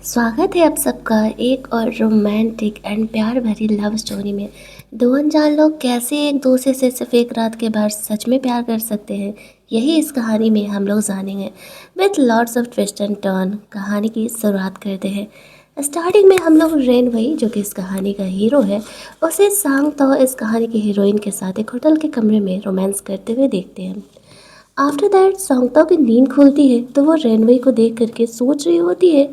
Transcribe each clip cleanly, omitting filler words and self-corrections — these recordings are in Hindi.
स्वागत है आप सबका एक और रोमांटिक एंड प्यार भरी लव स्टोरी में। दो अनजान लोग कैसे एक दूसरे से सिर्फ एक रात के बाद सच में प्यार कर सकते हैं, यही इस कहानी में हम लोग जानेंगे। With lots of twist and turn कहानी की शुरुआत करते हैं। स्टार्टिंग में हम लोग रेन वही जो कि इस कहानी का हीरो है, उसे सांग तो इस कहानी की हीरोइन के साथ एक होटल के कमरे में रोमांस करते हुए देखते हैं। आफ्टर दैट सांगता की नींद खुलती है तो वो रेनवे को देख करके सोच रही होती है,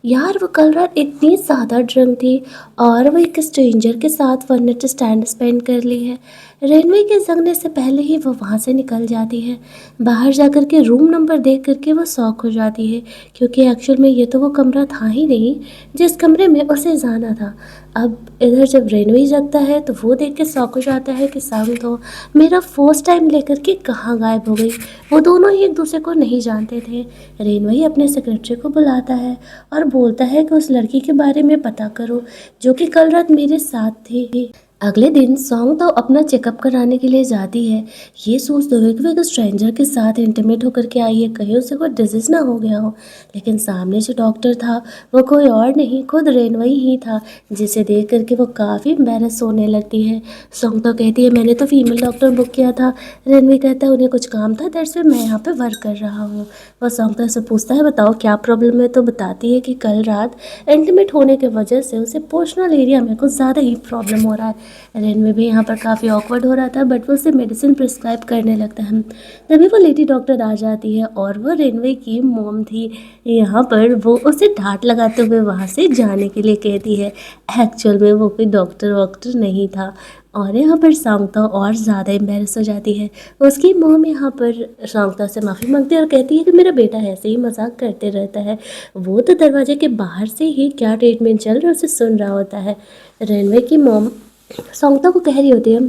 यार वो कल रात इतनी ज़्यादा ड्रंक थी और वो एक स्ट्रेंजर के साथ वन नाइट स्टैंड स्पेंड कर ली है। रेनवे के जगने से पहले ही वो वहाँ से निकल जाती है। बाहर जाकर के रूम नंबर देख करके वो शॉक हो जाती है, क्योंकि एक्चुअल में ये तो वो कमरा था ही नहीं जिस कमरे में उसे जाना था। अब इधर जब रेनवे जगता है तो वो देख के शॉक हो जाता है कि सांग तो मेरा फर्स्ट टाइम लेकर के कहाँ गायब हो गई। वो दोनों ही एक दूसरे को नहीं जानते थे। रेनवे अपने सेक्रेटरी को बुलाता है और बोलता है कि उस लड़की के बारे में पता करो जो कि कल रात मेरे साथ थी। अगले दिन सॉन्ग तो अपना चेकअप कराने के लिए जाती है, ये सोचते हुए कि वो एक स्ट्रेंजर के साथ इंटीमेट होकर के आई है, कहीं उसे कोई डिजीज ना हो गया हो। लेकिन सामने जो डॉक्टर था वो कोई और नहीं, खुद रेनवई ही था, जिसे देख करके वो काफ़ी एम्बेरस होने लगती है। सॉन्ग तो कहती है मैंने तो फीमेल डॉक्टर बुक किया था। रेनवी कहता है उन्हें कुछ काम था, दैट्स व्हाई मैं यहाँ पे वर्क कर रहा हूँ। वह सॉन्ग से पूछता है बताओ क्या प्रॉब्लम है, तो बताती है कि कल रात इंटीमेट होने की वजह से उसे पर्सनल एरिया में कुछ ज़्यादा ही प्रॉब्लम हो रहा है। रेनवे भी यहाँ पर काफ़ी ऑकवर्ड हो रहा था, बट वो उसे मेडिसिन प्रिस्क्राइब करने लगता है। तभी वो लेडी डॉक्टर आ जाती है और वो रेनवे की मॉम थी। यहाँ पर वो उसे डांट लगाते हुए वहाँ से जाने के लिए कहती है। एक्चुअल में वो कोई डॉक्टर वॉक्टर नहीं था। और यहाँ पर सांगता और ज़्यादा एम्बेरस हो जाती है। उसकी मॉम यहाँ पर सांगता से माफ़ी मांगती है और कहती है कि मेरा बेटा ऐसे ही मजाक करते रहता है। वो तो दरवाजे के बाहर से ही क्या ट्रीटमेंट चल रहा है उसे सुन रहा होता है। रेनवे की मॉम सांगता को कह रही होती है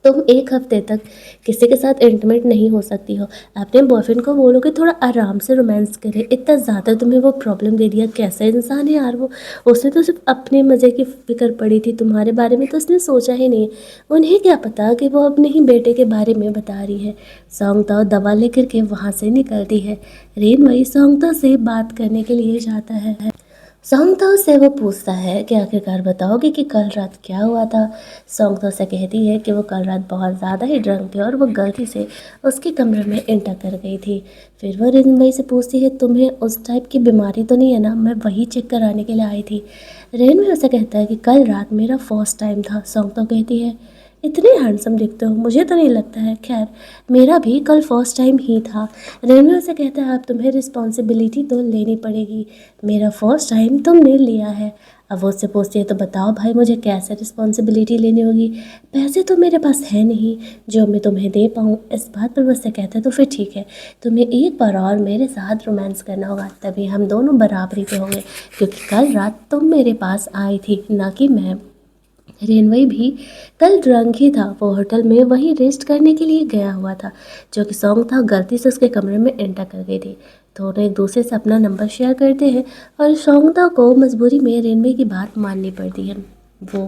तुम एक हफ्ते तक किसी के साथ इंटीमेट नहीं हो सकती हो। अपने बॉयफ्रेंड को बोलो कि थोड़ा आराम से रोमांस करे, इतना ज़्यादा तुम्हें वो प्रॉब्लम दे दिया, कैसा इंसान है यार वो। उसे तो सिर्फ अपने मज़े की फिक्र पड़ी थी, तुम्हारे बारे में तो उसने सोचा ही नहीं। उन्हें क्या पता कि वो अपने ही बेटे के बारे में बता रही है। सांगता दवा लेकर के वहाँ से निकलती है। रेन वही सांगता से बात करने के लिए जाता है। सांगता से वो पूछता है कि आखिरकार बताओगे कि कल रात क्या हुआ था। सांगता से कहती है कि वो कल रात बहुत ज़्यादा ही ड्रंक थे और वो गलती से उसके कमरे में एंटर कर गई थी। फिर वो रेनवई से पूछती है तुम्हें उस टाइप की बीमारी तो नहीं है ना, मैं वही चेक कराने के लिए आई थी। रेनवई उसे कहता है कि कल रात मेरा फर्स्ट टाइम था। सांगता कहती है इतने हैंडसम दिखते हो, मुझे तो नहीं लगता है, खैर मेरा भी कल फर्स्ट टाइम ही था। रेनवे से कहता है अब तुम्हें रिस्पॉन्सिबिलिटी तो लेनी पड़ेगी, मेरा फर्स्ट टाइम तुमने लिया है। अब वो उससे पूछती है तो बताओ भाई मुझे कैसे रिस्पॉन्सिबिलिटी लेनी होगी, पैसे तो मेरे पास है नहीं जो मैं तुम्हें दे पाऊँ। इस बात पर वो उससे कहता है तो फिर ठीक है, तुम्हें एक बार और मेरे साथ रोमांस करना होगा, तभी हम दोनों बराबरी पे होंगे, क्योंकि कल रात तुम मेरे पास आई थी ना कि मैं। रेनवई भी कल ड्रंक ही था, वो होटल में वहीं रेस्ट करने के लिए गया हुआ था, जो कि सॉन्ग था गलती से उसके कमरे में एंटर कर गई थी। दोनों एक दूसरे से अपना नंबर शेयर करते हैं और सॉन्गता को मजबूरी में रेनवे की बात माननी पड़ती है। वो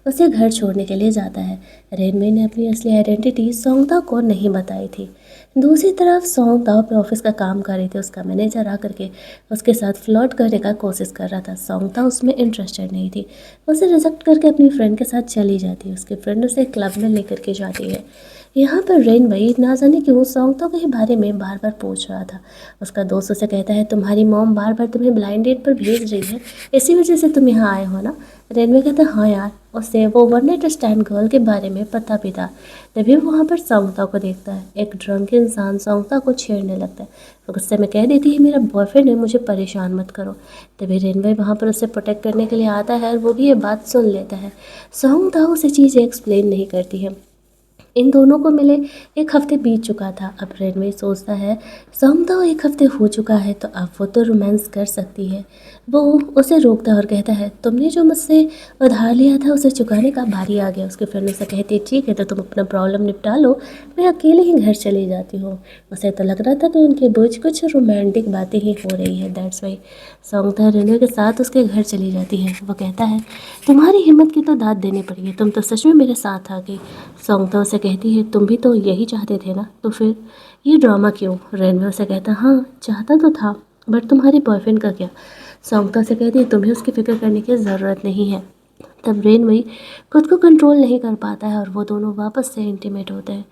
उसे घर छोड़ने के लिए जाता है। रेनवे ने अपनी असली आइडेंटिटी सॉन्गता को नहीं बताई थी। दूसरी तरफ सॉन्गता अपने ऑफिस का काम कर रही थी, उसका मैनेजर आकर के उसके साथ फ्लर्ट करने का कोशिश कर रहा था। सॉन्गता उसमें इंटरेस्टेड नहीं थी, उसे रिजेक्ट करके अपनी फ्रेंड के साथ चली जाती है। उसकी फ्रेंड उसे क्लब में लेकर के जाती है। यहाँ पर रेन वही ना जाने क्यों सॉन्गता के बारे में बार बार पूछ रहा था। उसका दोस्त उसे कहता है तुम्हारी मॉम बार बार तुम्हें ब्लाइंड डेट पर भेज रही है, इसी वजह से तुम यहाँ आए हो ना। रेनवे कहता है हाँ यार, उससे वो वन नाइट स्टैंड गर्ल के बारे में पता भी था। तभी वो वहाँ पर सॉन्गता को देखता है, एक ड्रंक इंसान सॉन्गता को छेड़ने लगता है। वो गुस्से में कह देती है मेरा बॉयफ्रेंड है, मुझे परेशान मत करो। तभी रेनवे वहाँ पर उसे प्रोटेक्ट करने के लिए आता है और वो भी ये बात सुन लेता है। सॉन्गता उसे चीज़ें एक्सप्लेन नहीं करती है। इन दोनों को मिले एक हफ्ते बीत चुका था। अब रेनवे सोचता है समझाओ एक हफ्ते हो चुका है तो अब वो तो रोमांस कर सकती है। वो उसे रोकता है और कहता है तुमने जो मुझसे उधार लिया था उसे चुकाने का बारी आ गया। उसके फ्रेंड उसे कहती है ठीक है तो तुम अपना प्रॉब्लम निपटा लो, मैं अकेले ही घर चली जाती हूँ। उसे तो लग रहा था कि उनके बीच कुछ रोमांटिक बातें ही हो रही है, दैट्स वाई सॉन्गता रेनवे के साथ उसके घर चली जाती है। वो कहता है तुम्हारी हिम्मत की तो दाद देनी पड़ी है, तुम तो सच में मेरे साथ आ गई। सॉन्गता उसे कहती है तुम भी तो यही चाहते थे ना, तो फिर ये ड्रामा क्यों। रेनवे उसे कहता हाँ चाहता तो था, बट तुम्हारे बॉयफ्रेंड का क्या। सौंगता से कहती है तुम्हें उसकी फिक्र करने की ज़रूरत नहीं है। तब रेनवई खुद को कंट्रोल नहीं कर पाता है और वो दोनों वापस से इंटीमेट होते हैं।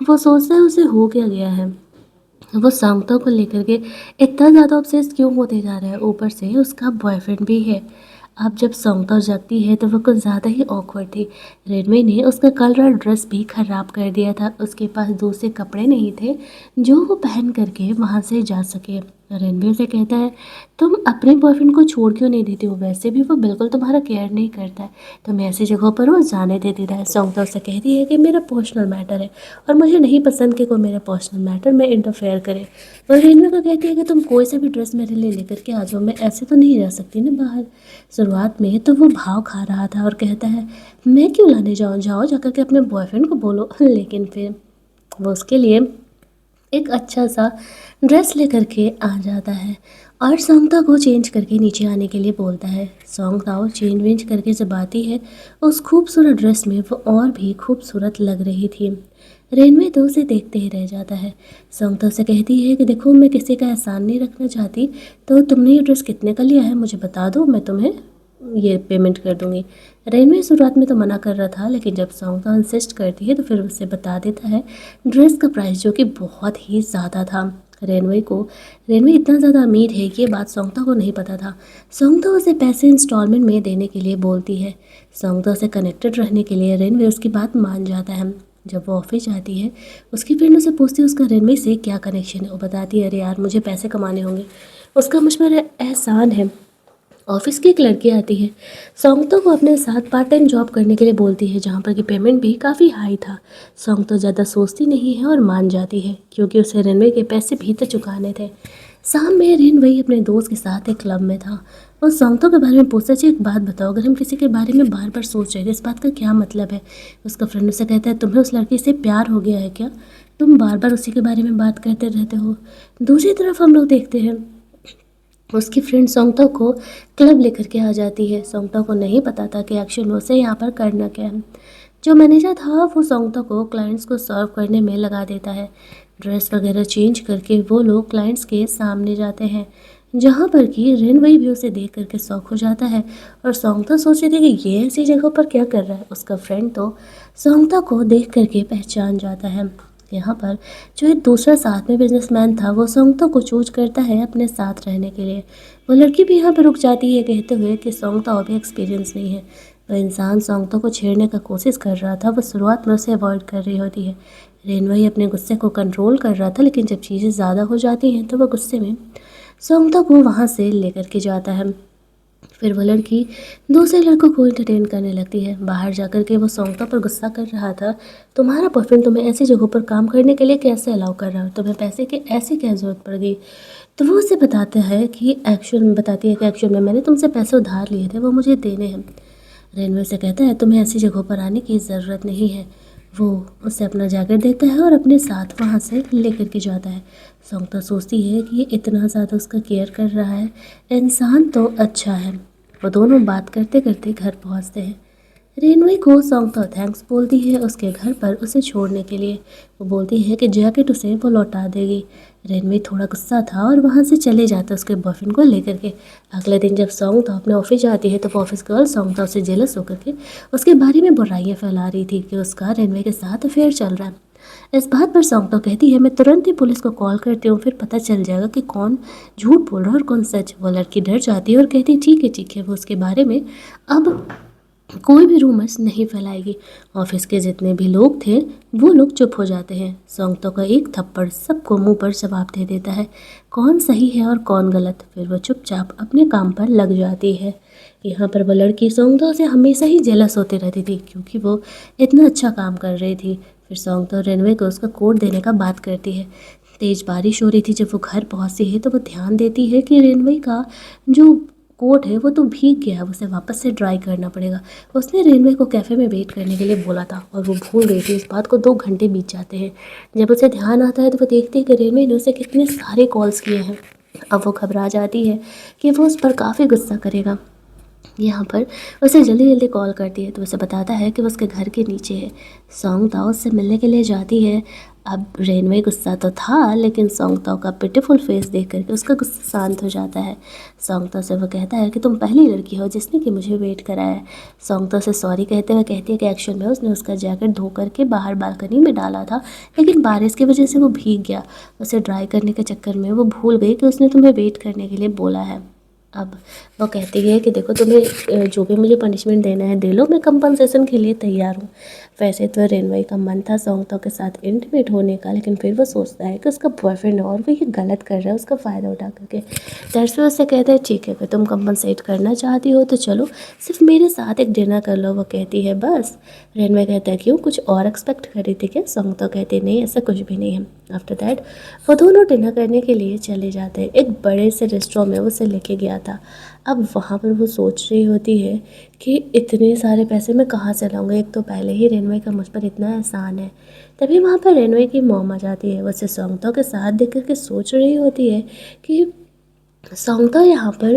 वो सोचता है उसे हो क्या गया है, वो सांगता को लेकर के इतना ज़्यादा ऑब्सेस क्यों होते जा रहा है। ऊपर से उसका बॉयफ्रेंड भी है। अब जब सांगता जागती है तो वो कुछ ज़्यादा ही ऑकवर्ड थी। रेडमी ने उसका कलर ड्रेस भी खराब कर दिया था। उसके पास दूसरे कपड़े नहीं थे जो वो पहन करके वहाँ से जा सके। रणवीर से कहता है तुम अपने बॉयफ्रेंड को छोड़ क्यों नहीं देती हो, वैसे भी वो बिल्कुल तुम्हारा केयर नहीं करता है, तुम ऐसी जगहों पर वो जाने देती है। सौंगता उससे कहती है कि मेरा पर्सनल मैटर है और मुझे नहीं पसंद कि कोई मेरे पर्सनल मैटर में इंटरफेयर करे। और रेनवे को कहती है कि तुम कोई सा भी ड्रेस मेरे लिए लेकर के आ जाओ, मैं ऐसे तो नहीं जा सकती ना बाहर। शुरुआत में तो वो भाव खा रहा था और कहता है मैं क्यों लाने जाऊँ, जाओ जाकर के अपने बॉयफ्रेंड को बोलो। लेकिन फिर वो उसके लिए एक अच्छा सा ड्रेस लेकर के आ जाता है और सौंगता को चेंज करके नीचे आने के लिए बोलता है। सौंगताओ चेंज वेंज करके जब आती है उस खूबसूरत ड्रेस में वो और भी खूबसूरत लग रही थी। रेनवे तो उसे देखते ही रह जाता है। सौंगता से कहती है कि देखो मैं किसी का एहसान नहीं रखना चाहती, तो तुमने ये ड्रेस कितने का लिया है मुझे बता दो, मैं तुम्हें ये पेमेंट कर दूंगी। रेनवे शुरुआत में तो मना कर रहा था, लेकिन जब सौंगता इंसिस्ट करती है तो फिर उससे बता देता है ड्रेस का प्राइस, जो कि बहुत ही ज़्यादा था। रेनवे इतना ज़्यादा अमीर है कि ये बात सौंगता को नहीं पता था। सौंगता उसे पैसे इंस्टॉलमेंट में देने के लिए बोलती है। सौंगता से कनेक्टेड रहने के लिए रेनवे उसकी बात मान जाता है। जब वो ऑफिस जाती है उसकी फ्रेंड उसे पूछती है उसका रेनवे से क्या कनेक्शन है। वो बताती है अरे यार मुझे पैसे कमाने होंगे, उसका मुझ पर एहसान है। ऑफिस की एक लड़की आती है, सौंगतो को अपने साथ पार्ट टाइम जॉब करने के लिए बोलती है, जहाँ पर कि पेमेंट भी काफ़ी हाई था। सौंगतो ज़्यादा सोचती नहीं है और मान जाती है क्योंकि उसे रेनवे के पैसे भी तो चुकाने थे। शाम में रेनवे अपने दोस्त के साथ एक क्लब में था। और सौंगतो के बारे में पूछता है एक बात बताओ, अगर हम किसी के बारे में बार बार सोच रहे थे इस बात का क्या मतलब है। उसका फ्रेंड उसे कहता है तुम्हें उस लड़की से प्यार हो गया है क्या, तुम बार बार उसी के बारे में बात करते रहते हो। दूसरी तरफ हम लोग देखते हैं उसकी फ्रेंड सौंगतो को क्लब लेकर के आ जाती है। सौंगतो को नहीं पता था कि एक्चुअल में उसे यहाँ पर करना क्या है। जो मैनेजर था वो सौंगतो को क्लाइंट्स को सर्व करने में लगा देता है। ड्रेस वगैरह चेंज करके वो लोग क्लाइंट्स के सामने जाते हैं, जहाँ पर कि रेनवई भी उसे देख करके शौक हो जाता है। और सौंगतो सोच रही थी कि ये ऐसी जगह पर क्या कर रहा है। उसका फ्रेंड तो सौंगतो को देख करके पहचान जाता है। यहाँ पर जो एक दूसरा साथ में बिजनेसमैन था वो सौंगतो को चूज करता है अपने साथ रहने के लिए। वो लड़की भी यहाँ पर रुक जाती है कहते हुए कि सौंगतो अभी एक्सपीरियंस नहीं है। वह इंसान सौंगतो को छेड़ने का कोशिश कर रहा था, वो शुरुआत में उसे अवॉइड कर रही होती है। रेनवई अपने गुस्से को कंट्रोल कर रहा था, लेकिन जब चीज़ें ज़्यादा हो जाती हैं तो वह गुस्से में सौंगतो को वहाँ से लेकर के जाता है। फिर वो लड़की दूसरे लड़कों को एंटरटेन करने लगती है। बाहर जाकर के वो सौंगता पर गुस्सा कर रहा था, तुम्हारा बॉयफ्रेंड तुम्हें ऐसी जगहों पर काम करने के लिए कैसे अलाउ कर रहा है, तुम्हें पैसे की ऐसी क्या ज़रूरत पड़ गई। तो वो उसे बताता है कि बताती है कि एक्चुअल में मैंने तुमसे पैसे उधार लिए थे, वो मुझे देने हैं। रेनवे से कहता है तुम्हें ऐसी जगहों पर आने की ज़रूरत नहीं है। वो उसे अपना जैकेट देता है और अपने साथ वहाँ से लेकर के जाता है। सौंगता सोचती है कि ये इतना ज़्यादा उसका केयर कर रहा है, इंसान तो अच्छा है। वो दोनों बात करते करते घर पहुँचते हैं। रेनवे को सौंगता थैंक्स बोलती है उसके घर पर उसे छोड़ने के लिए। वो बोलती है कि जैकेट उसे वो लौटा देगी। रेनवे थोड़ा गुस्सा था और वहाँ से चले जाता उसके बॉयफ्रेंड को लेकर के। अगले दिन जब सौंगता अपने ऑफिस जाती है तो वो ऑफिस गर्ल सौंगता उसे जेलस होकर के उसके बारे में बुराइयाँ फैला रही थी कि उसका रेनवे के साथ अफेयर चल रहा है। इस बात पर सौंगता कहती है मैं तुरंत ही पुलिस को कॉल करती हूँ, फिर पता चल जाएगा कि कौन झूठ बोल रहा है और कौन सच। वो लड़की डर जाती है और कहती है ठीक है, वो उसके बारे में अब कोई भी रूमर्स नहीं फैलाएगी। ऑफिस के जितने भी लोग थे वो लोग चुप हो जाते हैं। सौंगतो का एक थप्पड़ सबको मुंह पर जवाब दे देता है कौन सही है और कौन गलत। फिर वो चुपचाप अपने काम पर लग जाती है। यहाँ पर वो लड़की सौंगतो से हमेशा ही जेलस होती रहती थी क्योंकि वो इतना अच्छा काम कर रही थी। फिर सौंगतो रेनवे को उसका कोट देने का बात करती है। तेज़ बारिश हो रही थी। जब वो घर पहुँचती है तो वो ध्यान देती है कि रेनवे का जो कोट है वो तो भीग गया है, उसे वापस से ड्राई करना पड़ेगा। उसने रेनवे को कैफ़े में वेट करने के लिए बोला था और वो भूल गई थी। इस बात को 2 घंटे बीत जाते हैं। जब उसे ध्यान आता है तो वो देखती है कि रेनवे ने उसे कितने सारे कॉल्स किए हैं। अब वो घबरा जाती है कि वो उस पर काफ़ी गुस्सा करेगा। यहाँ पर उसे जल्दी जल्दी कॉल करती है तो उसे बताता है कि वो उसके घर के नीचे है। सौंगता उससे मिलने के लिए जाती है। अब रेनवे गुस्सा तो था, लेकिन सोंगताओ का पिटीफुल फेस देख करके उसका गुस्सा शांत हो जाता है। सोंगताओ से वो कहता है कि तुम पहली लड़की हो जिसने कि मुझे वेट कराया है। सोंगताओ से सॉरी कहते हुए कहती है कि एक्चुअल में उसने उसका जैकेट धो करके बाहर बालकनी में डाला था, लेकिन बारिश की वजह से वो भीग गया। उसे ड्राई करने के चक्कर में वो भूल गई कि उसने तुम्हें वेट करने के लिए बोला है। अब वो कहती है कि देखो, तुम्हें जो भी मुझे पनिशमेंट देना है दे लो, मैं कंपनसेशन के लिए तैयार हूँ। वैसे तो रेनवे का मन था सोंगताओ के साथ इंटीमेट होने का, लेकिन फिर वो सोचता है कि उसका बॉयफ्रेंड है और वो ये गलत कर रहा है उसका फ़ायदा उठा करके। दैट्स उससे कहता है ठीक है, अगर तुम कंपनसेट करना चाहती हो तो चलो, सिर्फ मेरे साथ एक डिनर कर लो। वो कहती है बस। रेनवे कहता है क्यों, कुछ और एक्सपेक्ट कर रही थी क्या? सोंगताओ कहती है नहीं, ऐसा कुछ भी नहीं है। आफ्टर दैट वो दोनों डिनर करने के लिए चले जाते हैं। एक बड़े से रेस्टोरेंट में उसे लेके गया था। अब वहाँ पर वो सोच रही होती है कि इतने सारे पैसे मैं कहाँ से लाऊंगा, एक तो पहले ही रेनवे का मुझ पर इतना एहसान है। तभी वहाँ पर रेनवे की मॉम आ जाती है। वो उसे सोंगताओ के साथ देख करके सोच रही होती है कि सोंगताओ यहाँ पर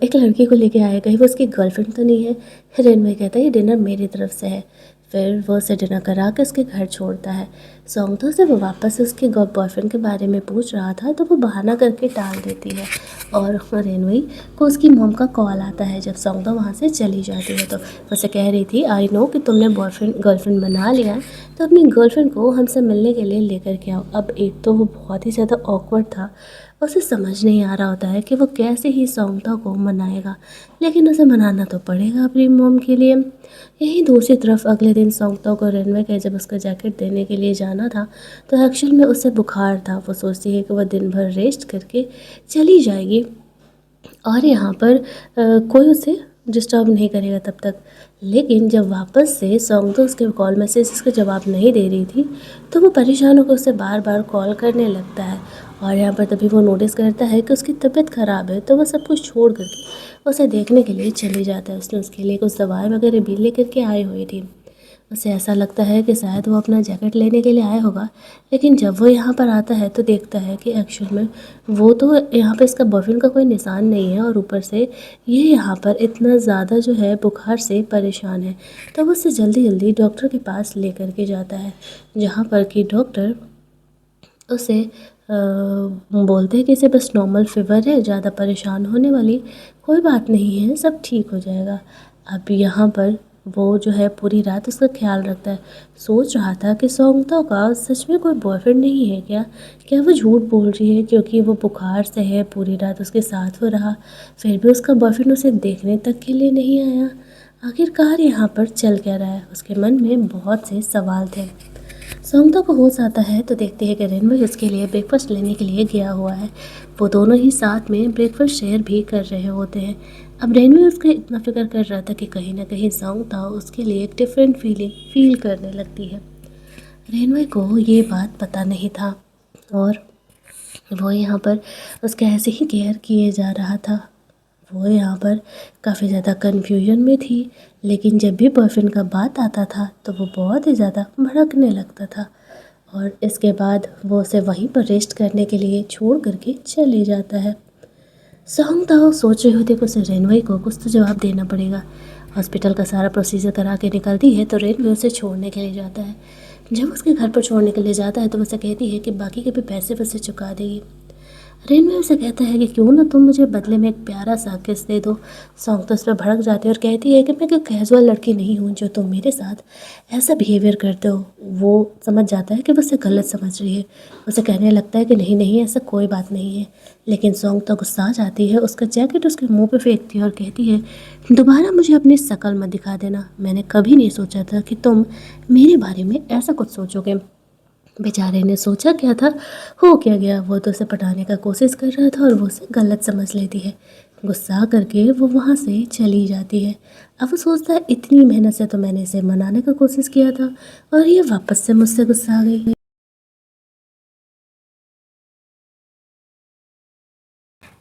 एक लड़की को लेके आया, कहीं वो उसकी गर्लफ्रेंड तो नहीं है। रेनवे कहता है ये डिनर मेरी तरफ से है। फिर वो उसे डिनर करा के उसके घर छोड़ता है। सोंगताओ से वो वापस उसके बॉयफ्रेंड के बारे में पूछ रहा था तो वो बहाना करके टाल देती है, और रेनवे को उसकी मॉम का कॉल आता है। जब सोंगताओ वहाँ से चली जाती है तो उसे कह रही थी आई नो कि तुमने बॉयफ्रेंड गर्लफ्रेंड बना लिया है, तो अपनी गर्लफ्रेंड को हमसे मिलने के लिए लेकर के आओ। अब एक तो वो बहुत ही ज़्यादा ऑकवर्ड था, उसे समझ नहीं आ रहा होता है कि वो कैसे ही सोंगताओ को मनाएगा, लेकिन उसे मनाना तो पड़ेगा अपनी मॉम के लिए। यहीं दूसरी तरफ अगले दिन सोंगताओ को रेनवे के जब उसका जैकेट देने के लिए जाना था तो एक्चुअल में उसे बुखार था। वो सोचती है कि वह दिन भर रेस्ट करके चली जाएगी और यहाँ पर कोई उसे डिस्टर्ब नहीं करेगा तब तक। लेकिन जब वापस से सोंगताओ उसके कॉल मैसेज का जवाब नहीं दे रही थी तो वो परेशान होकर उसे बार बार कॉल करने लगता है। और यहाँ पर तभी वो नोटिस करता है कि उसकी तबीयत ख़राब है, तो वह सब कुछ छोड़ करके उसे देखने के लिए चले जाता है। उसने उसके लिए कुछ दवाई वगैरह भी लेकर के आई हुई थी। उसे ऐसा लगता है कि शायद वो अपना जैकेट लेने के लिए आया होगा, लेकिन जब वो यहाँ पर आता है तो देखता है कि एक्चुअल में वो तो यहाँ पे इसका बॉयफ्रेंड का कोई निशान नहीं है, और ऊपर से ये यहाँ पर इतना ज़्यादा जो है बुखार से परेशान है। तो वो उसे जल्दी जल्दी डॉक्टर के पास लेकर के जाता है, जहाँ पर कि डॉक्टर उसे बोलते हैं कि इसे बस नॉर्मल फीवर है, ज़्यादा परेशान होने वाली कोई बात नहीं है, सब ठीक हो जाएगा। अब यहाँ पर वो जो है पूरी रात उसका ख्याल रखता है। सोच रहा था कि सोंगताओ का सच में कोई बॉयफ्रेंड नहीं है क्या? क्या वो झूठ बोल रही है क्योंकि वो बुखार से है, पूरी रात उसके साथ वो रहा, फिर भी उसका बॉयफ्रेंड उसे देखने तक के लिए नहीं आया। आखिरकार यहाँ पर चल क्या रहा है? उसके मन में बहुत से सवाल थे। सोंगताओ को होश आता है तो देखते हैं कि रेनवे उसके लिए ब्रेकफास्ट लेने के लिए गया हुआ है। वो दोनों ही साथ में ब्रेकफास्ट शेयर भी कर रहे होते हैं। अब रेनवे उसका इतना फिक्र कर रहा था कि कहीं ना कहीं सोंगताओ उसके लिए एक डिफरेंट फीलिंग फील करने लगती है। रेनवे को ये बात पता नहीं था, और वो यहाँ पर उसका ऐसे ही केयर किए जा रहा था। वो यहाँ पर काफ़ी ज़्यादा कन्फ्यूजन में थी, लेकिन जब भी बॉयफ्रेंड का बात आता था तो वो बहुत ही ज़्यादा भड़कने लगता था, और इसके बाद वो उसे वहीं पर रेस्ट करने के लिए छोड़ करके चले जाता है। सोंगताओ सोच रही होती कि उसे रेनवे को कुछ तो जवाब देना पड़ेगा। हॉस्पिटल का सारा प्रोसीजर करा के निकलती है तो रेनवे उसे छोड़ने के लिए जाता है। जब उसके घर पर छोड़ने के लिए जाता है तो उसे कहती है कि बाकी के भी पैसे उसे चुका देगी। रेनवे उसे कहता है कि क्यों ना तुम मुझे बदले में एक प्यारा सा किस दे दो। सोंगताओ उस पर भड़क जाती है और कहती है कि मैं कोई कैजुअल लड़की नहीं हूँ जो तुम मेरे साथ ऐसा बिहेवियर करते हो। वो समझ जाता है कि वो उसे गलत समझ रही है। उसे कहने लगता है कि नहीं नहीं, ऐसा कोई बात नहीं है, लेकिन सोंगताओ गुस्सा आ जाती है, उसका जैकेट उसके मुंह पे फेंकती है और कहती है दोबारा मुझे अपनी शक्ल मत दिखा देना, मैंने कभी नहीं सोचा था कि तुम मेरे बारे में ऐसा कुछ सोचोगे। बेचारे ने सोचा क्या था, हो क्या गया, वो तो उसे पटाने का कोशिश कर रहा था और वो उसे गलत समझ लेती है। गुस्सा करके वो वहाँ से चली जाती है। अब वो सोचता है इतनी मेहनत से तो मैंने इसे मनाने का कोशिश किया था और ये वापस से मुझसे गुस्सा आ गई।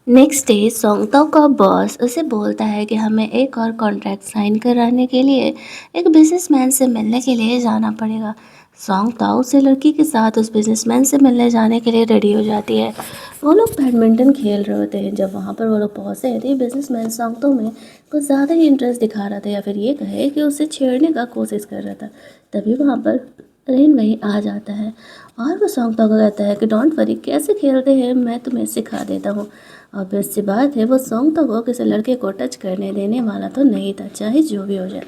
नेक्स्ट डे सोंगताओ का बॉस उसे बोलता है कि हमें एक और कॉन्ट्रैक्ट साइन कराने के लिए एक बिजनेसमैन से मिलने के लिए जाना पड़ेगा। सोंगताओ उसे लड़की के साथ उस बिजनेसमैन से मिलने जाने के लिए रेडी हो जाती है। वो लोग बैडमिंटन खेल रहे होते हैं। जब वहाँ पर वो लोग पहुँचते हैं तो बिजनेसमैन सोंगताओ में कुछ ज़्यादा ही इंटरेस्ट दिखा रहा था, या फिर ये कहे कि उसे छेड़ने का कोशिश कर रहा था। तभी वहाँ पर रेन वही आ जाता है और वो सॉन्गता को कहता है कि डोंट वरी, कैसे खेलते हैं मैं तुम्हें सिखा देता हूँ। और फिर सी बात है, वो सॉन्गता को किसी लड़के को टच करने देने वाला तो नहीं था, चाहे जो भी हो जाए।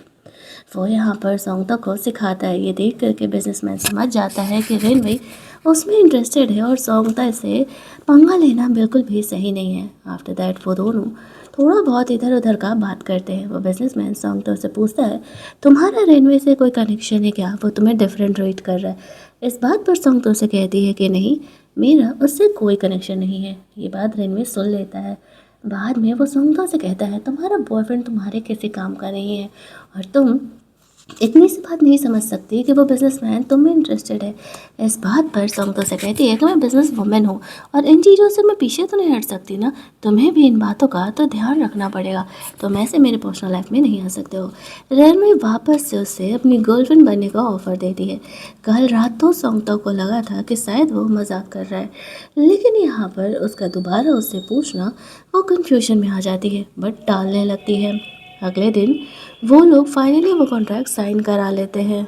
वो यहाँ पर सॉन्गता को सिखाता है। ये देख करके बिजनेसमैन समझ जाता है कि रेनवे उसमें इंटरेस्टेड है और सॉन्गता से पंगा लेना बिल्कुल भी सही नहीं है। आफ्टर दैट वो दोनों थोड़ा बहुत इधर उधर का बात करते हैं। वो बिजनेसमैन सॉन्गता से पूछता है, तुम्हारा रेनवे से कोई कनेक्शन है क्या? वो तुम्हें डिफरेंट रेट कर रहा है। इस बात पर सॉन्गता से कहती है कि नहीं, मेरा उससे कोई कनेक्शन नहीं है। ये बात रेनवे सुन लेता है। बाद में वो सॉन्गता से कहता है, तुम्हारा बॉयफ्रेंड तुम्हारे किसी काम का नहीं है और तुम इतनी सी बात नहीं समझ सकती कि वो बिजनेसमैन तुम में इंटरेस्टेड है। इस बात पर सॉन्गतो से कहती है कि मैं बिजनेस वुमेन हूँ और इन चीज़ों से मैं पीछे तो नहीं हट सकती ना, तुम्हें भी इन बातों का तो ध्यान रखना पड़ेगा। तुम ऐसे मेरे पर्सनल लाइफ में नहीं आ सकते हो। रेनवे वापस से उसे अपनी गर्लफ्रेंड बनने का ऑफर देती है। कल रात तो सॉन्गतो को लगा था कि शायद वो मजाक कर रहा है, लेकिन यहाँ पर उसका दोबारा उससे पूछना वो कन्फ्यूजन में आ जाती है, बट टालने लगती है। अगले दिन वो लोग फाइनली वो कॉन्ट्रैक्ट साइन करा लेते हैं।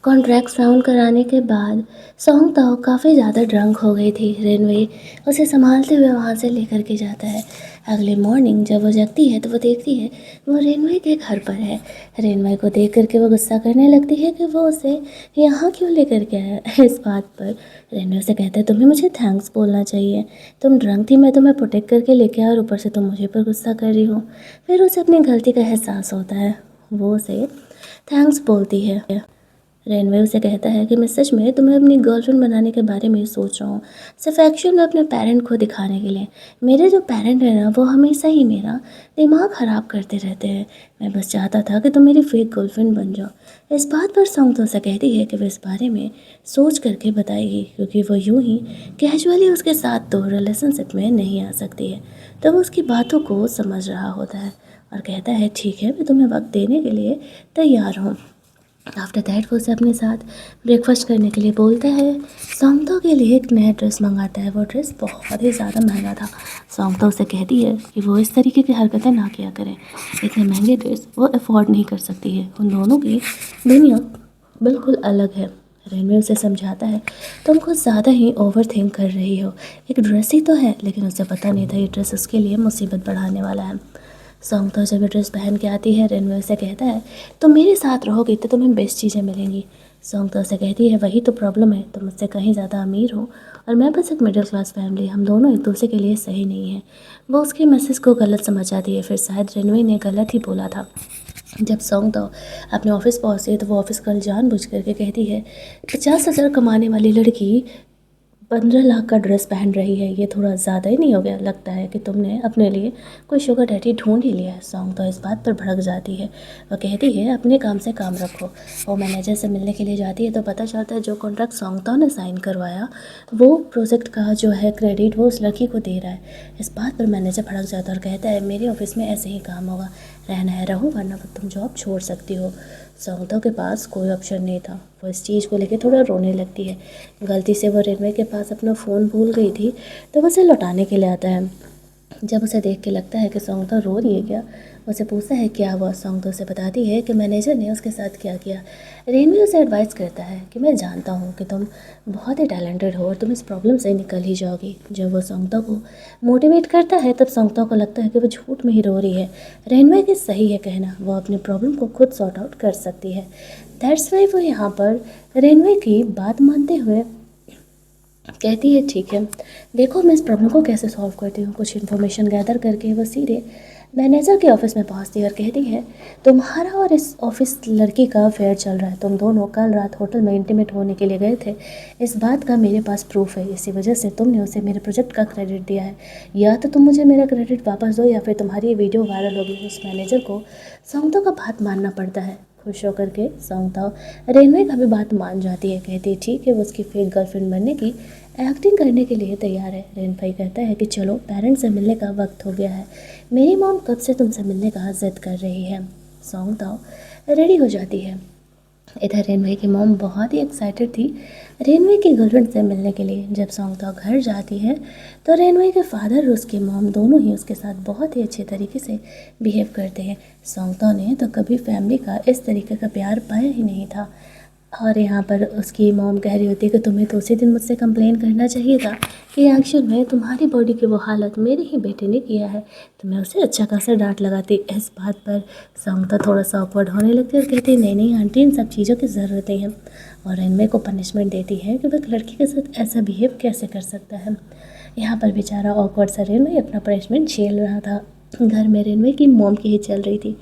कॉन्ट्रैक्ट साइन कराने के बाद सॉन्ग ताओ काफ़ी ज़्यादा ड्रंक हो गई थी। रेनवे उसे संभालते हुए वहाँ से लेकर के जाता है। अगले मॉर्निंग जब वो जगती है तो वो देखती है वो रेनवे के घर पर है। रेनवे को देख करके वो गुस्सा करने लगती है कि वो उसे यहाँ क्यों लेकर के आया। इस बात पर रेनवे उसे कहता है, तुम्हें मुझे थैंक्स बोलना चाहिए, तुम ड्रंक थी, मैं तुम्हें प्रोटेक्ट करके लेके आया और ऊपर से तुम मुझे पर गुस्सा कर रही हो। फिर उसे अपनी गलती का एहसास होता है। वो उसे थैंक्स बोलती है। रेनवे उसे कहता है कि मैं सच में तुम्हें अपनी गर्लफ्रेंड बनाने के बारे में सोच रहा हूँ, सिर्फ एक्चुअल में अपने पेरेंट को दिखाने के लिए। मेरे जो पेरेंट हैं ना, वो हमेशा ही मेरा दिमाग ख़राब करते रहते हैं। मैं बस चाहता था कि तुम मेरी फेक गर्लफ्रेंड बन जाओ। इस बात पर सॉन्गतो से कहती है कि वो इस बारे में सोच करके बताएगी, क्योंकि वो यूं ही कैजुअली उसके साथ तो रिलेशनशिप में नहीं आ सकती है। तो वो उसकी बातों को समझ रहा होता है और कहता है, ठीक है, मैं तुम्हें वक्त देने के लिए तैयार हूँ। आफ्टर दैट वो उसे अपने साथ ब्रेकफास्ट करने के लिए बोलता है। सॉन्गतो के लिए एक नया ड्रेस मंगाता है। वो ड्रेस बहुत ही ज़्यादा महंगा था। सॉन्गतो उसे कहती है कि वो इस तरीके की हरकतें ना किया करें, इतने महंगे ड्रेस वो अफोर्ड नहीं कर सकती है। उन दोनों की दुनिया बिल्कुल अलग है। रेनवे उसे समझाता है, तुम कुछ ज़्यादा ही ओवर थिंक कर रही हो, एक ड्रेस ही तो है। लेकिन उसे पता नहीं था ये ड्रेस उसके लिए मुसीबत बढ़ाने वाला है। सॉन्गतो जब ड्रेस पहन के आती है, रेनवे उसे कहता है, तुम मेरे साथ रहोगी तो तुम्हें बेस्ट चीज़ें मिलेंगी। सॉन्गतो से कहती है, वही तो प्रॉब्लम है, तुम मुझसे कहीं ज़्यादा अमीर हो और मैं बस एक मिडिल क्लास फैमिली, हम दोनों एक दूसरे के लिए सही नहीं है। वो उसके मैसेज को गलत समझ जाती है। फिर शायद रेनवे ने गलत ही बोला था। जब सॉन्गतो अपने ऑफिस पहुँचती है तो वो ऑफिस गर्ल जानबूझ करके कहती है, 50,000 कमाने वाली लड़की 15 लाख का ड्रेस पहन रही है, ये थोड़ा ज़्यादा ही नहीं हो गया? लगता है कि तुमने अपने लिए कोई शुगर डैडी ढूंढ ही लिया है। सॉन्गतो इस बात पर भड़क जाती है। वह कहती है, अपने काम से काम रखो। वो मैनेजर से मिलने के लिए जाती है तो पता चलता है जो कॉन्ट्रैक्ट सॉन्गतो ने साइन करवाया, वो प्रोजेक्ट का जो है क्रेडिट वो उस लड़की को दे रहा है। इस बात पर मैनेजर भड़क जाता है और कहता है, मेरे ऑफिस में ऐसे ही काम होगा, रहना है रहो, वरना तुम जॉब छोड़ सकती हो। सॉन्गतो के पास कोई ऑप्शन नहीं था। वो इस चीज़ को लेकर थोड़ा रोने लगती है। गलती से वो रेनवे के पास अपना फ़ोन भूल गई थी तो वो उसे लौटाने के लिए आता है। जब उसे देख के लगता है कि सॉन्गतो रो रही है क्या, उसे पूछता है क्या हुआ। सॉन्गतो उसे बताती है कि मैनेजर ने उसके साथ क्या किया। रेनवे उसे एडवाइस करता है कि मैं जानता हूँ कि तुम बहुत ही टैलेंटेड हो और तुम इस प्रॉब्लम से निकल ही जाओगी। जब वो सॉन्गतो को मोटिवेट करता है तब सॉन्गतो को लगता है कि वो झूठ में ही रो रही है। रेनवे की सही है कहना, वो अपनी प्रॉब्लम को खुद सॉर्ट आउट कर सकती है। दैट्स वाई वो यहाँ पर रेनवे की बात मानते हुए कहती है, ठीक है, देखो मैं इस प्रॉब्लम को कैसे सॉल्व करती हूँ। कुछ इन्फॉर्मेशन गैदर करके वो सीधे मैनेजर के ऑफिस में पहुँचती है और कहती है, तुम्हारा और इस ऑफिस लड़की का अफेयर चल रहा है, तुम दोनों कल रात होटल में इंटीमेट होने के लिए गए थे, इस बात का मेरे पास प्रूफ है। इसी वजह से तुमने उसे मेरे प्रोजेक्ट का क्रेडिट दिया है। या तो तुम मुझे मेरा क्रेडिट वापस दो या फिर तुम्हारी ये वीडियो वायरल होगी। उस मैनेजर को सॉन्गतो का बात मानना पड़ता है। खुश होकर के सॉन्गतो रेनवे का भी बात मान जाती है। कहती है, ठीक है, वो उसकी फेक गर्लफ्रेंड बनने की एक्टिंग करने के लिए तैयार है। रेनफाई कहता है कि चलो, पेरेंट्स से मिलने का वक्त हो गया है, मेरी मॉम कब से तुमसे मिलने का जिद कर रही है। सॉन्गतो रेडी हो जाती है। इधर रेनवे की मॉम बहुत ही एक्साइटेड थी रेनवे की गर्लफ्रेंड से मिलने के लिए। जब सॉन्गतो घर जाती है तो रेनवे के फादर और उसकी मॉम दोनों ही उसके साथ बहुत ही अच्छे तरीके से बिहेव करते हैं। सॉन्गतो ने तो कभी फैमिली का इस तरीके का प्यार पाया ही नहीं था। और यहाँ पर उसकी मॉम कह रही होती है कि तुम्हें तो उसी दिन मुझसे कंप्लेन करना चाहिए था कि एक्चुअल में तुम्हारी बॉडी की वो हालत मेरे ही बेटे ने किया है। तो मैं उसे अच्छा खासा डांट लगाती। इस बात पर समता थोड़ा सा ऑकवर्ड होने लगती है और कहती है नहीं नहीं आंटी, इन सब चीज़ों की ज़रूरत नहीं है। और इनमें को पनिशमेंट देती है कि वह लड़की के साथ ऐसा बिहेव कैसे कर सकता है। यहाँ पर बेचारा ऑकवर्ड सा रेनवे अपना पनिशमेंट झेल रहा था। घर में रेनवे की मॉम की ही चल रही थी।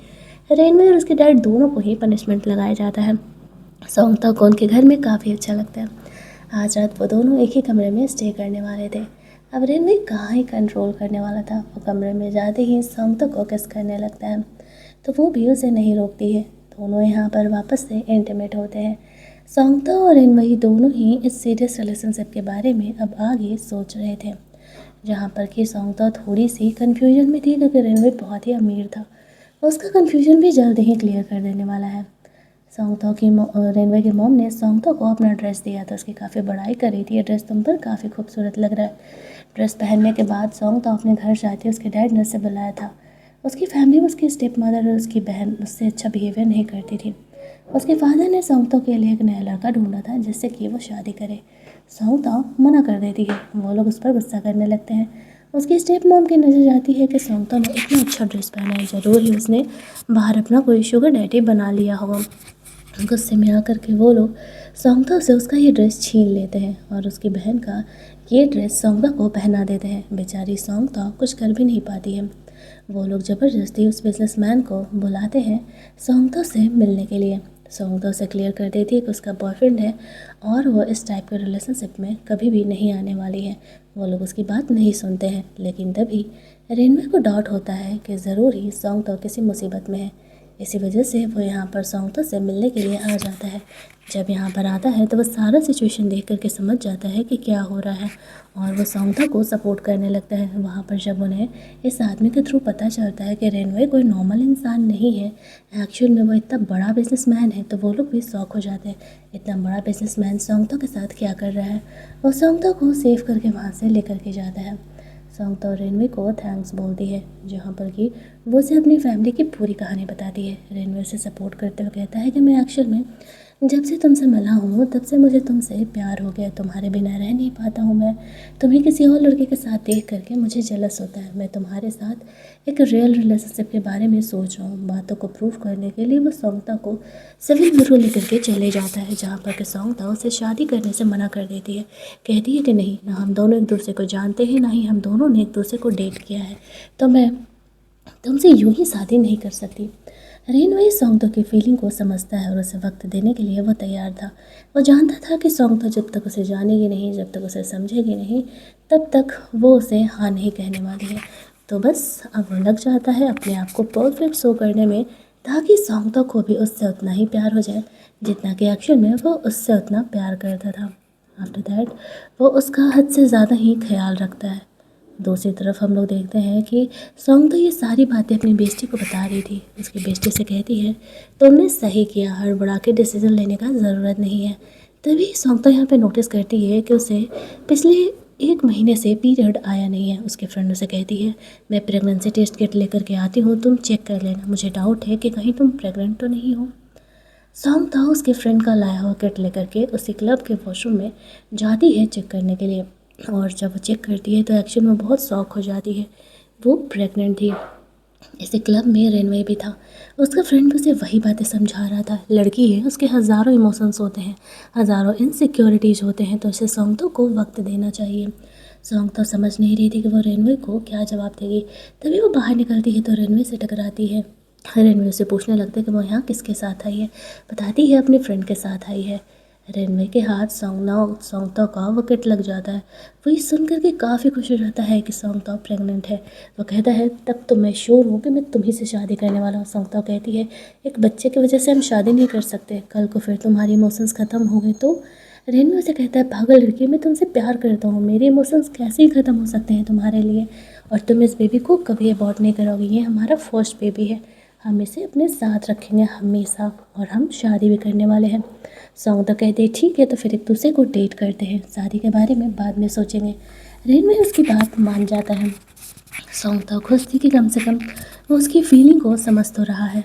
रेनवे और उसके डैड दोनों को ही पनिशमेंट लगाया जाता है। सौंगता को उनके घर में काफ़ी अच्छा लगता है। आज रात वो दोनों एक ही कमरे में स्टे करने वाले थे। अब रेनवे कहाँ ही कंट्रोल करने वाला था। वो कमरे में जाते ही सौंगता को किस करने लगता है तो वो भी उसे नहीं रोकती है। दोनों यहाँ पर वापस से इंटीमेट होते हैं। सौंगता और रेनवे दोनों ही इस सीरियस रिलेशनशिप के बारे में अब आगे सोच रहे थे, जहाँ पर कि सौंगता थोड़ी सी कन्फ्यूजन में थी क्योंकि रेनवे बहुत ही अमीर था। उसका कन्फ्यूजन भी जल्द ही क्लियर कर देने वाला है। रेनवे की मॉम ने सौंगता को अपना ड्रेस दिया था। उसकी काफ़ी बड़ाई कर रही थी, ये ड्रेस तुम पर काफ़ी खूबसूरत लग रहा है। ड्रेस पहनने के बाद सौंगता अपने घर जाती है। उसके डैड ने उसे बुलाया था। उसकी फैमिली में उसकी स्टेप मदर और उसकी बहन उससे अच्छा बिहेवियर नहीं करती थी। उसके फादर ने सौंगता के लिए एक नया लड़का ढूंढा था जिससे कि वो शादी करे। सौंगता मना कर देती है। वो लोग उस पर गुस्सा करने लगते हैं। उसकी स्टेप मॉम की नज़र जाती है कि सौंगता ने इतना अच्छा ड्रेस पहना है, ज़रूर ही उसने बाहर अपना कोई शुगर डैडी बना लिया होगा। गुस्से में आकर के वो लोग सौंगता से उसका ये ड्रेस छीन लेते हैं और उसकी बहन का ये ड्रेस सौंगता को पहना देते हैं। बेचारी सौंगता कुछ कर भी नहीं पाती है। वो लोग ज़बरदस्ती उस बिजनेसमैन को बुलाते हैं सौंगता से मिलने के लिए। सौंगता उसे क्लियर कर देती है कि उसका बॉयफ्रेंड है और वो इस टाइप के रिलेशनशिप में कभी भी नहीं आने वाली है। वो लोग उसकी बात नहीं सुनते हैं, लेकिन तभी रेनवे को डाउट होता है कि ज़रूर ही सौंगता किसी मुसीबत में है। इसी वजह से वो यहाँ पर सौंगता से मिलने के लिए आ जाता है। जब यहाँ पर आता है तो वो सारा सिचुएशन देख करके समझ जाता है कि क्या हो रहा है और वो सौंगता को सपोर्ट करने लगता है। वहाँ पर जब उन्हें इस आदमी के थ्रू पता चलता है कि रेनवे कोई नॉर्मल इंसान नहीं है, एक्चुअल में वो इतना बड़ा बिजनेसमैन है, तो वो लोग भी शॉक हो जाते हैं। इतना बड़ा बिजनेसमैन सौंगता के साथ क्या कर रहा है। वो सौंगता को सेव करके वहाँ से लेकर के जाता है। सौंगता और रेनवे को थैंक्स बोलती है, जहाँ पर कि वो उसे अपनी फैमिली की पूरी कहानी बताती है। रेनवे उसे सपोर्ट करते हुए कहता है कि मैं एक्चुअल में जब से तुमसे मिला हूँ तब से मुझे तुमसे प्यार हो गया। तुम्हारे बिना रह नहीं पाता हूँ मैं। तुम्हें किसी और लड़के के साथ देख करके मुझे जेलस होता है। मैं तुम्हारे साथ एक रियल रिलेशनशिप के बारे में सोच रहा हूँ। बातों को प्रूव करने के लिए वो सौंगता को सिविल ब्यूरो लेकर के चले जाता है, जहाँ पर कि सौंगता उसे शादी करने से मना कर देती है। कहती है कि नहीं, ना हम दोनों एक दूसरे को जानते हैं, ना ही हम दोनों ने एक दूसरे को डेट किया है, तो मैं तुमसे यूं ही शादी नहीं कर सकती। रेनवे सौंगता की फीलिंग को समझता है और उसे वक्त देने के लिए वो तैयार था। वो जानता था कि सौंगता जब तक उसे जानेगी नहीं, जब तक उसे समझेगी नहीं, तब तक वो उसे हाँ नहीं कहने वाली है। तो बस अब वो लग जाता है अपने आप को परफेक्ट शो करने में, ताकि सौंगता को भी उससे उतना ही प्यार हो जाए जितना कि एक्चुअल में वो उससे उतना प्यार करता था। आफ्टर दैट वो उसका हद से ज़्यादा ही ख्याल रखता है। दूसरी तरफ हम लोग देखते हैं कि सौंग तो ये सारी बातें अपनी बेस्टी को बता रही थी। उसकी बेस्टी से कहती है तुमने सही किया, हड़बड़ा के डिसीजन लेने का ज़रूरत नहीं है। तभी सौंग तो यहाँ पे नोटिस करती है कि उसे पिछले 1 महीने से पीरियड आया नहीं है। उसके फ्रेंड उसे कहती है मैं प्रेगनेंसी टेस्ट किट लेकर के आती हूँ, तुम चेक कर लेना, मुझे डाउट है कि कहीं तुम प्रेग्नेंट तो नहीं हो। सौंग था उसके फ्रेंड का लाया हुआ किट लेकर के उसी क्लब के वॉशरूम में जाती है चेक करने के लिए। और जब वो चेक करती है तो एक्चुअल में बहुत शॉक हो जाती है। वो प्रेग्नेंट थी। इसी क्लब में रेनवे भी था। उसका फ्रेंड भी उसे वही बातें समझा रहा था। लड़की है, उसके हज़ारों इमोशंस होते हैं, हज़ारों इनसिक्योरिटीज़ होते हैं, तो उसे सौंगतों को वक्त देना चाहिए। सौंगता समझ नहीं रही थी कि वो रेनवे को क्या जवाब देगी। तभी वो बाहर निकलती है तो रेनवे से टकराती है। रेनवे उसे पूछने लगता है कि वो यहाँ किसके साथ आई है। बताती है अपने फ्रेंड के साथ आई है। रेनवे के हाथ सौंगता का विकेट लग जाता है। वो ये सुन करके काफ़ी खुश हो जाता है कि सौंगता प्रेग्नेंट है। वो कहता है तब तो मैं श्योर हूँ कि मैं तुम्ही से शादी करने वाला हूँ। सौंगता कहती है एक बच्चे की वजह से हम शादी नहीं कर सकते, कल को फिर तुम्हारी इमोशंस ख़त्म हो गए तो। रेनवे उसे कहता है पागल लड़की, मैं तुमसे प्यार करता हूँ, मेरे इमोशंस कैसे ही ख़त्म हो सकते हैं तुम्हारे लिए। और तुम इस बेबी को कभी अबॉर्ट नहीं करोगी, ये हमारा फर्स्ट बेबी है, हम इसे अपने साथ रखेंगे हमेशा और हम शादी भी करने वाले हैं। सौंगता कहते हैं ठीक है, तो फिर एक दूसरे को डेट करते हैं, शादी के बारे में बाद में सोचेंगे। रेनवे उसकी बात मान जाता है। सौंगता खुश थी कि कम से कम वो उसकी फीलिंग को समझ तो रहा है।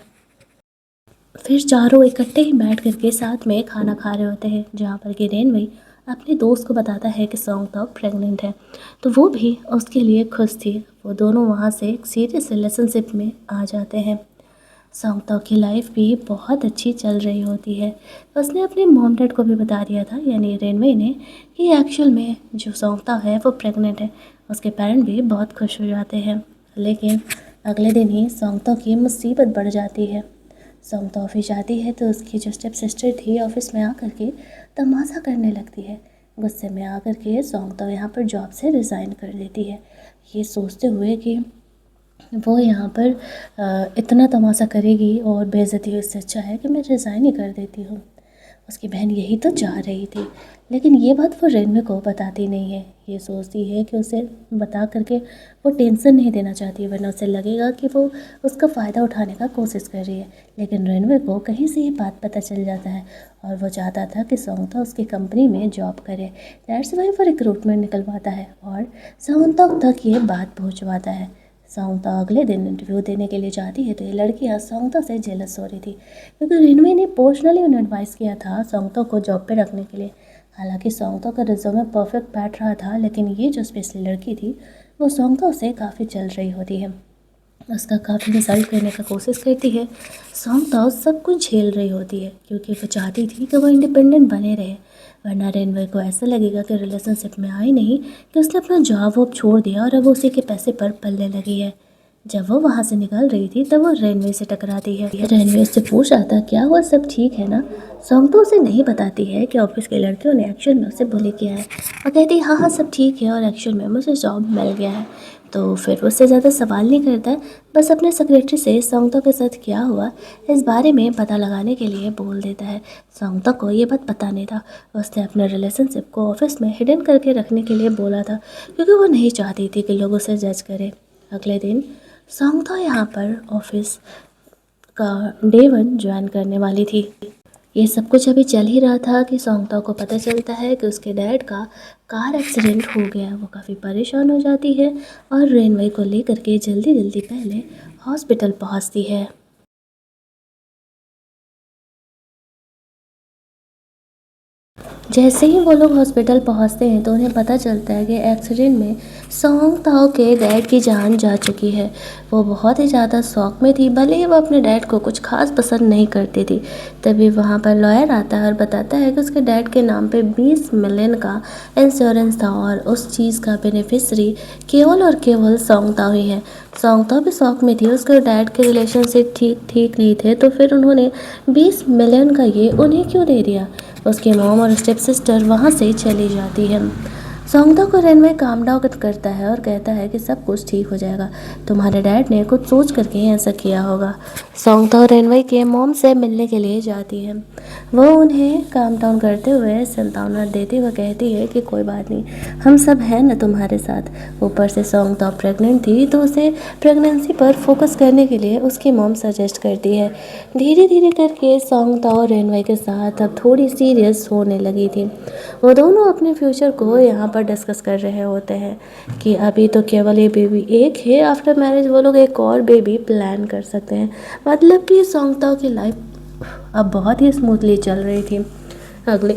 फिर चारों इकट्ठे ही बैठ करके साथ में खाना खा रहे होते हैं, जहाँ पर कि रेनवे अपने दोस्त को बताता है कि सौंगतोक प्रेग्नेंट है। तो वो भी उसके लिए खुश थी। वो दोनों वहाँ से एक सीरियस रिलेशनशिप में आ जाते हैं। सौंगतोक की लाइफ भी बहुत अच्छी चल रही होती है। उसने अपने मॉम डैड को भी बता दिया था, यानी रेनवे ने, कि एक्चुअल में जो सौंगता है वो प्रेग्नेंट है। उसके पेरेंट भी बहुत खुश हो जाते हैं। लेकिन अगले दिन ही सौंगतोक की मुसीबत बढ़ जाती है। सौंगता ऑफिस जाती है तो उसकी जो स्टेप सिस्टर थी ऑफिस में आकर के तमाशा करने लगती है। गुस्से में आकर के सौंगता यहाँ पर जॉब से रिज़ाइन कर देती है, ये सोचते हुए कि वो यहाँ पर इतना तमाशा करेगी और बेइज्जती हुई, इससे अच्छा है कि मैं रिज़ाइन ही कर देती हूँ। उसकी बहन यही तो चाह रही थी, लेकिन ये बात वो रेनवे को बताती नहीं है। ये सोचती है कि उसे बता करके वो टेंशन नहीं देना चाहती, वरना उसे लगेगा कि वो उसका फ़ायदा उठाने का कोशिश कर रही है। लेकिन रेनवे को कहीं से ये बात पता चल जाता है और वो चाहता था कि सौंगता उसकी कंपनी में जॉब करे। दैट्स वाई वो रिक्रूटमेंट निकलवाता है और सौंगता तक ये बात पहुँचवाता है। सौंगता अगले दिन इंटरव्यू देने के लिए जाती है तो ये लड़कियाँ सौंगता से जेलस हो रही थी, क्योंकि रेनवे ने पर्सनली उन्हें एडवाइस किया था सौंगता को जॉब पे रखने के लिए। हालांकि सौंगता का रिज्यूमे परफेक्ट बैठ रहा था, लेकिन ये जो स्पेशली लड़की थी वो सौंगता से काफ़ी चल रही होती है, उसका काफ़ी रिजल्ट लेने का कोशिश करती है। सौंगता सब कुछ झेल रही होती है क्योंकि वो चाहती थी कि वो इंडिपेंडेंट बने रहे, वरना रेनवे को ऐसा लगेगा कि रिलेशनशिप में आई नहीं, कि उसने अपना जॉब वॉब छोड़ दिया और अब उसी के पैसे पर पलने लगी है। जब वो वहाँ से निकल रही थी तब वो रेनवे से टकराती है। रेनवे उससे पूछ रहा था क्या हुआ, सब ठीक है ना। सौंगता उसे नहीं बताती है कि ऑफिस के लड़कियों ने एक्चुअल में उसे बुली किया है। वो कहती है हाँ हाँ सब ठीक है और एक्चुअल में मुझे जॉब मिल गया है। तो फिर उससे ज़्यादा सवाल नहीं करता है, बस अपने सेक्रेटरी से सौंगता के साथ क्या हुआ इस बारे में पता लगाने के लिए बोल देता है। सौंगता को ये बात पता नहीं था। उसने अपने रिलेशनशिप को ऑफिस में हिडन करके रखने के लिए बोला था, क्योंकि वो नहीं चाहती थी कि लोग उसे जज करें। अगले दिन सौंगता यहाँ पर ऑफिस का डे 1 ज्वाइन करने वाली थी। ये सब कुछ अभी चल ही रहा था कि सौंगता को पता चलता है कि उसके डैड का कार एक्सीडेंट हो गया। वो काफ़ी परेशान हो जाती है और रेनवे को लेकर के जल्दी जल्दी पहले हॉस्पिटल पहुंचती है। जैसे ही वो लोग हॉस्पिटल पहुंचते हैं तो उन्हें पता चलता है कि एक्सीडेंट में सौंगताओ के डैड की जान जा चुकी है। वो बहुत ही ज़्यादा शौक में थी, भले ही वो अपने डैड को कुछ खास पसंद नहीं करती थी। तभी वहाँ पर लॉयर आता है और बताता है कि उसके डैड के नाम पे 20 मिलियन का इंश्योरेंस था और उस चीज़ का बेनिफिशरी केवल और केवल सौंगताओ ही है। सौंगताओ भी शौक में थी, उसके डैड के रिलेशनशिप ठीक नहीं थे, तो फिर उन्होंने 20 मिलियन का ये उन्हें क्यों दे दिया। उसकी मॉम और स्टेप सिस्टर वहाँ से चली जाती है। सौंगता को रेनवे काम डाउन करता है और कहता है कि सब कुछ ठीक हो जाएगा, तुम्हारे डैड ने कुछ सोच करके ही ऐसा किया होगा। सौंगता और रेनवे के मॉम से मिलने के लिए जाती है। वो उन्हें काम डाउन करते हुए सांत्वना देती हुए कहती है कि कोई बात नहीं, हम सब हैं ना तुम्हारे साथ। ऊपर से सौंगता प्रेग्नेंट थी तो उसे प्रेगनेंसी पर फोकस करने के लिए उसकी मॉम सजेस्ट करती है। धीरे धीरे करके सौंगता और रेनवे के साथ अब थोड़ी सीरियस होने लगी थी। वो दोनों अपने फ्यूचर को यहाँ पर डिस्कस कर रहे होते हैं कि अभी तो केवल ये बेबी एक है, आफ्टर मैरिज वो लोग एक और बेबी प्लान कर सकते हैं। मतलब कि सौंगताओं की लाइफ अब बहुत ही स्मूथली चल रही थी। अगले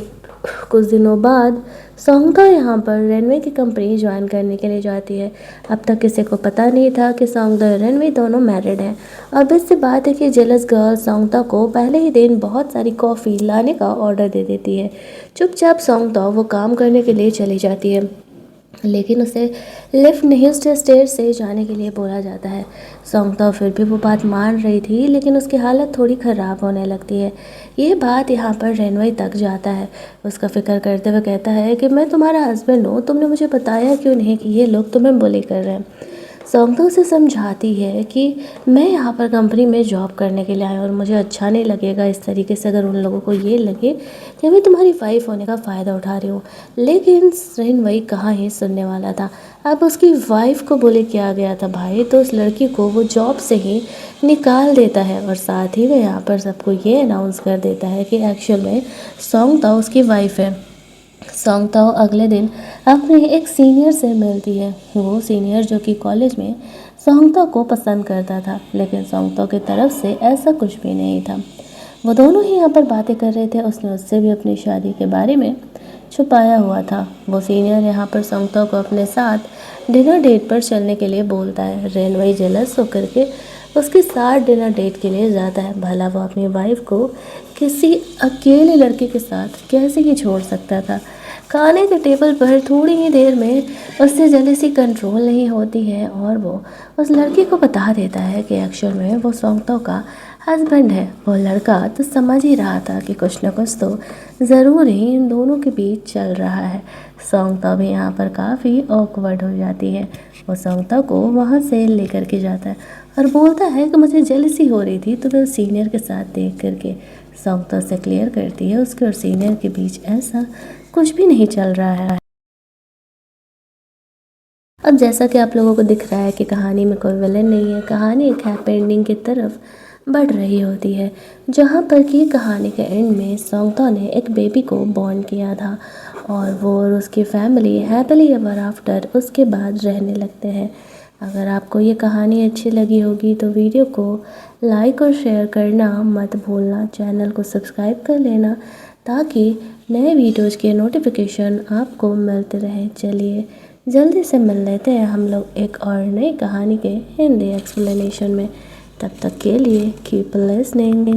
कुछ दिनों बाद सौंगता यहाँ पर रेनवे की कंपनी ज्वाइन करने के लिए जाती है। अब तक किसी को पता नहीं था कि सौंगता और रेनवे दोनों मैरिड हैं। अब इससे बात है कि जेलस गर्ल सौंगता को पहले ही दिन बहुत सारी कॉफ़ी लाने का ऑर्डर दे देती है। चुपचाप सौंगता वो काम करने के लिए चली जाती है, लेकिन उसे लिफ्ट नहीं स्टेयर से जाने के लिए बोला जाता है। सौंगता फिर भी वो बात मान रही थी, लेकिन उसकी हालत थोड़ी ख़राब होने लगती है। ये बात यहाँ पर रेनवे तक जाता है। उसका फिक्र करते हुए कहता है कि मैं तुम्हारा हस्बैंड हूँ, तुमने मुझे बताया क्यों नहीं कि ये लोग तुम्हें बुली कर रहे हैं। सौंगता उसे समझाती है कि मैं यहाँ पर कंपनी में जॉब करने के लिए आई और मुझे अच्छा नहीं लगेगा इस तरीके से अगर उन लोगों को ये लगे कि मैं तुम्हारी वाइफ होने का फ़ायदा उठा रही हूँ। लेकिन रेनवे कहाँ ही सुनने वाला था। अब उसकी वाइफ को बुली किया गया था भाई, तो उस लड़की को वो जॉब से ही निकाल देता है और साथ ही वो यहाँ पर सबको ये अनाउंस कर देता है कि एक्चुअल में सौंगता उसकी वाइफ है। सौंगता अगले दिन अपने एक सीनियर से मिलती है। वो सीनियर जो कि कॉलेज में सौंगता को पसंद करता था, लेकिन सौंगता की तरफ से ऐसा कुछ भी नहीं था। वो दोनों ही यहाँ पर बातें कर रहे थे। उसने उससे भी अपनी शादी के बारे में छुपाया हुआ था। वो सीनियर यहाँ पर संगता को अपने साथ डिनर डेट पर चलने के लिए बोलता है। रेन वही जेलस होकर के उसके साथ डिनर डेट के लिए जाता है। भला वो अपनी वाइफ को किसी अकेले लड़के के साथ कैसे ही छोड़ सकता था। खाने के टेबल पर थोड़ी ही देर में उससे जेलसी कंट्रोल नहीं होती है और वो उस लड़की को बता देता है कि एक्चुअल में वो सौंगतों का हस्बैंड है। वो लड़का तो समझ ही रहा था कि कुछ न कुछ तो ज़रूर ही इन दोनों के बीच चल रहा है। सौंगता भी यहाँ पर काफ़ी ऑकवर्ड हो जाती है। वो सौंगता को वहाँ से लेकर के जाता है और बोलता है कि मुझे जेलसी हो रही थी तो मैं सीनियर के साथ देख करके। सौंगता से क्लियर करती है उसके और सीनियर के बीच ऐसा कुछ भी नहीं चल रहा है। अब जैसा कि आप लोगों को दिख रहा है कि कहानी में कोई विलन नहीं है। कहानी एक हैप्पी एंडिंग की तरफ बढ़ रही होती है, जहाँ पर कि कहानी के एंड में सौंगता ने एक बेबी को बॉर्न किया था और वो और उसकी फैमिली हैप्पीली एवर आफ्टर उसके बाद रहने लगते हैं। अगर आपको ये कहानी अच्छी लगी होगी तो वीडियो को लाइक और शेयर करना मत भूलना। चैनल को सब्सक्राइब कर लेना ताकि नए वीडियोज़ के नोटिफिकेशन आपको मिलते रहें। चलिए जल्दी से मिल लेते हैं हम लोग एक और नई कहानी के हिंदी एक्सप्लेनेशन में। तब तक के लिए कीप लिसनिंग।